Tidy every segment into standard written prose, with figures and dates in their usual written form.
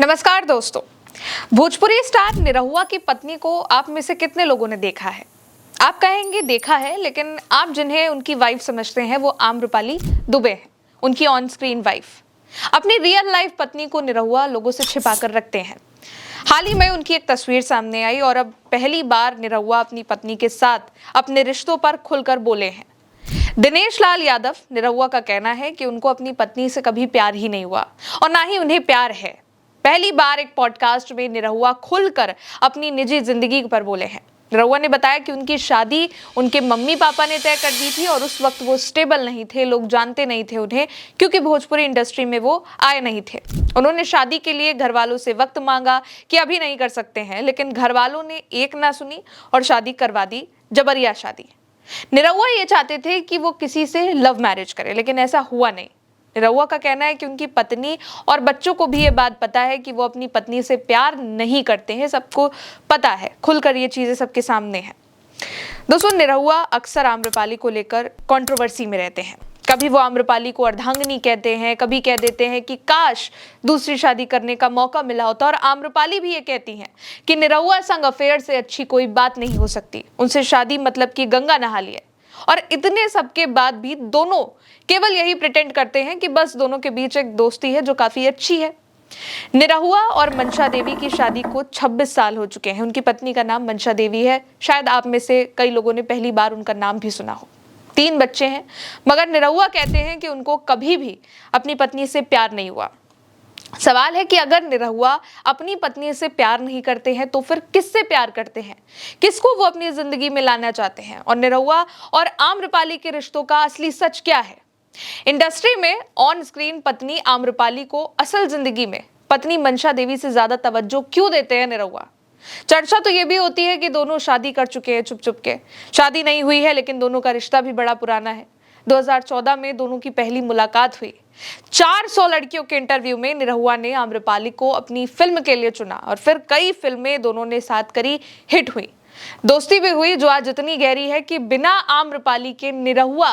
नमस्कार दोस्तों। भोजपुरी स्टार निरहुआ की पत्नी को आप में से कितने लोगों ने देखा है? आप कहेंगे देखा है, लेकिन आप जिन्हें उनकी वाइफ समझते हैं वो आम्रपाली दुबे हैं, उनकी ऑन स्क्रीन वाइफ। अपनी रियल लाइफ पत्नी को निरहुआ लोगों से छिपा कर रखते हैं। हाल ही में उनकी एक तस्वीर सामने आई और अब पहली बार निरहुआ अपनी पत्नी के साथ अपने रिश्तों पर खुलकर बोले हैं। दिनेश लाल यादव निरहुआ का कहना है कि उनको अपनी पत्नी से कभी प्यार ही नहीं हुआ और ना ही उन्हें प्यार है। पहली बार एक पॉडकास्ट में निरहुआ खुलकर अपनी निजी जिंदगी पर बोले हैं। निरहुआ ने बताया कि उनकी शादी उनके मम्मी पापा ने तय कर दी थी और उस वक्त वो स्टेबल नहीं थे, लोग जानते नहीं थे उन्हें, क्योंकि भोजपुरी इंडस्ट्री में वो आए नहीं थे। उन्होंने शादी के लिए घर वालों से वक्त मांगा कि अभी नहीं कर सकते हैं, लेकिन घर वालों ने एक ना सुनी और शादी करवा दी, जबरिया शादी। निरहुआ ये चाहते थे कि वो किसी से लव मैरिज करे, लेकिन ऐसा हुआ नहीं। निरहुआ का कहना है कि उनकी पत्नी और बच्चों को भी ये बात पता है कि वो अपनी पत्नी से प्यार नहीं करते हैं, सबको पता है, खुलकर ये चीजें सबके सामने हैं। दोस्तों, निरहुआ अक्सर आम्रपाली को लेकर कंट्रोवर्सी में रहते हैं। कभी वो आम्रपाली को अर्धांगिनी कहते हैं, कभी कह देते हैं कि काश दूसरी शादी करने का मौका मिला होता, और आम्रपाली भी ये कहती हैं कि निरहुआ संग अफेयर से अच्छी कोई बात नहीं हो सकती, उनसे शादी मतलब कि गंगा नहा लिए। और इतने सबके बाद भी दोनों केवल यही प्रिटेंड करते हैं कि बस दोनों के बीच एक दोस्ती है जो काफी अच्छी है। निरहुआ और मंशा देवी की शादी को 26 साल हो चुके हैं। उनकी पत्नी का नाम मंशा देवी है। शायद आप में से कई लोगों ने पहली बार उनका नाम भी सुना हो। 3 बच्चे हैं, मगर निरहुआ कहते हैं कि उनको कभी भी अपनी पत्नी से प्यार नहीं हुआ। सवाल है कि अगर निरहुआ अपनी पत्नी से प्यार नहीं करते हैं तो फिर किससे प्यार करते हैं, किसको वो अपनी जिंदगी में लाना चाहते हैं, और निरहुआ और आम्रपाली के रिश्तों का असली सच क्या है? इंडस्ट्री में ऑन स्क्रीन पत्नी आम्रपाली को असल जिंदगी में पत्नी मंशा देवी से ज्यादा तवज्जो क्यों देते हैं निरहुआ? चर्चा तो ये भी होती है कि दोनों शादी कर चुके हैं चुप चुप के। शादी नहीं हुई है, लेकिन दोनों का रिश्ता भी बड़ा पुराना है। 2014 में दोनों की पहली मुलाकात हुई। 400 लड़कियों के इंटरव्यू में निरहुआ ने आम्रपाली को अपनी फिल्म के लिए चुना और फिर कई फिल्में दोनों ने साथ करी, हिट हुई, दोस्ती भी हुई, जो आज इतनी गहरी है कि बिना आम्रपाली के निरहुआ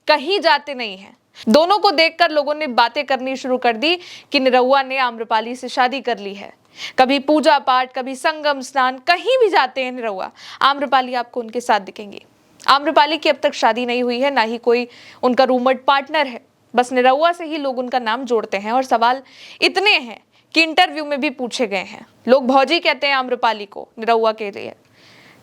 कहीं जाते नहीं हैं। दोनों को देखकर लोगों ने बातें करनी शुरू कर दी कि निरहुआ ने आम्रपाली से शादी कर ली है। कभी पूजा पाठ, कभी संगम स्नान, कहीं भी जाते हैं निरहुआ, आम्रपाली आपको उनके साथ दिखेंगी। आम्रपाली की अब तक शादी नहीं हुई है, ना ही कोई उनका रूममेट पार्टनर है। बस निरहुआ से ही लोग उनका नाम जोड़ते हैं और सवाल इतने हैं कि इंटरव्यू में भी पूछे गए हैं। लोग भौजी कहते हैं आम्रपाली को निरहुआ के लिए।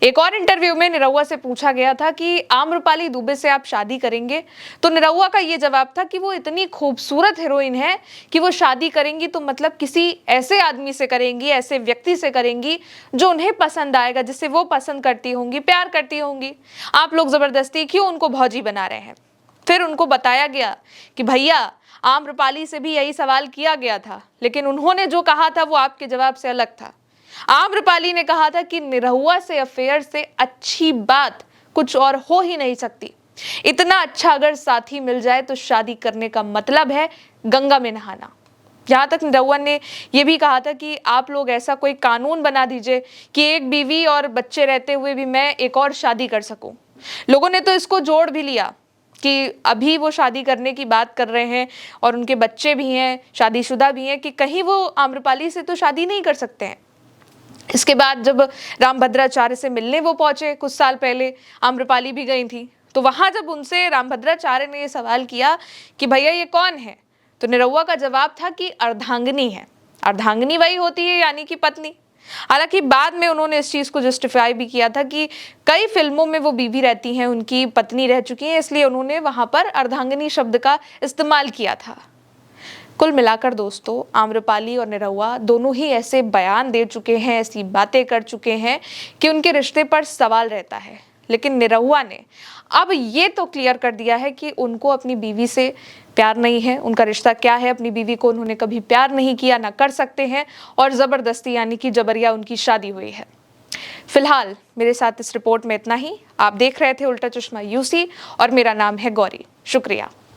एक और इंटरव्यू में निरहुआ से पूछा गया था कि आम्रपाली दुबे से आप शादी करेंगे, तो निरहुआ का ये जवाब था कि वो इतनी खूबसूरत हीरोइन है कि वो शादी करेंगी तो मतलब किसी ऐसे आदमी से करेंगी, ऐसे व्यक्ति से करेंगी जो उन्हें पसंद आएगा, जिससे वो पसंद करती होंगी, प्यार करती होंगी। आप लोग जबरदस्ती क्यों उनको भौजी बना रहे हैं? फिर उनको बताया गया कि भैया, आम्रपाली से भी यही सवाल किया गया था, लेकिन उन्होंने जो कहा था वो आपके जवाब से अलग था। आम्रपाली ने कहा था कि निरहुआ से अफेयर से अच्छी बात कुछ और हो ही नहीं सकती। इतना अच्छा अगर साथी मिल जाए तो शादी करने का मतलब है गंगा में नहाना। जहां तक निरहुआ ने यह भी कहा था कि आप लोग ऐसा कोई कानून बना दीजिए कि एक बीवी और बच्चे रहते हुए भी मैं एक और शादी कर सकूं। लोगों ने तो इसको जोड़ भी लिया कि अभी वो शादी करने की बात कर रहे हैं और उनके बच्चे भी हैं, शादीशुदा भी हैं, कि कहीं वो आम्रपाली से तो शादी नहीं कर सकते हैं। इसके बाद जब रामभद्राचार्य से मिलने वो पहुंचे कुछ साल पहले, आम्रपाली भी गई थी, तो वहां जब उनसे रामभद्राचार्य ने ये सवाल किया कि भैया ये कौन है, तो निरहुआ का जवाब था कि अर्धांगिनी है। अर्धांगिनी वही होती है यानी कि पत्नी। हालांकि बाद में उन्होंने इस चीज को जस्टिफाई भी किया था कि कई फिल्मों में वो बीवी रहती हैं, उनकी पत्नी रह चुकी हैं, इसलिए उन्होंने वहां पर अर्धांगिनी शब्द का इस्तेमाल किया था। कुल मिलाकर दोस्तों, आम्रपाली और निरहुआ दोनों ही ऐसे बयान दे चुके हैं, ऐसी बातें कर चुके हैं कि उनके रिश्ते पर सवाल रहता है। लेकिन निरहुआ ने अब ये तो क्लियर कर दिया है कि उनको अपनी बीवी से प्यार नहीं है, उनका रिश्ता क्या है, अपनी बीवी को उन्होंने कभी प्यार नहीं किया, ना कर सकते हैं, और जबरदस्ती यानी कि जबरिया उनकी शादी हुई है। फिलहाल मेरे साथ इस रिपोर्ट में इतना ही। आप देख रहे थे उल्टा चश्मा यूसी और मेरा नाम है गौरी। शुक्रिया।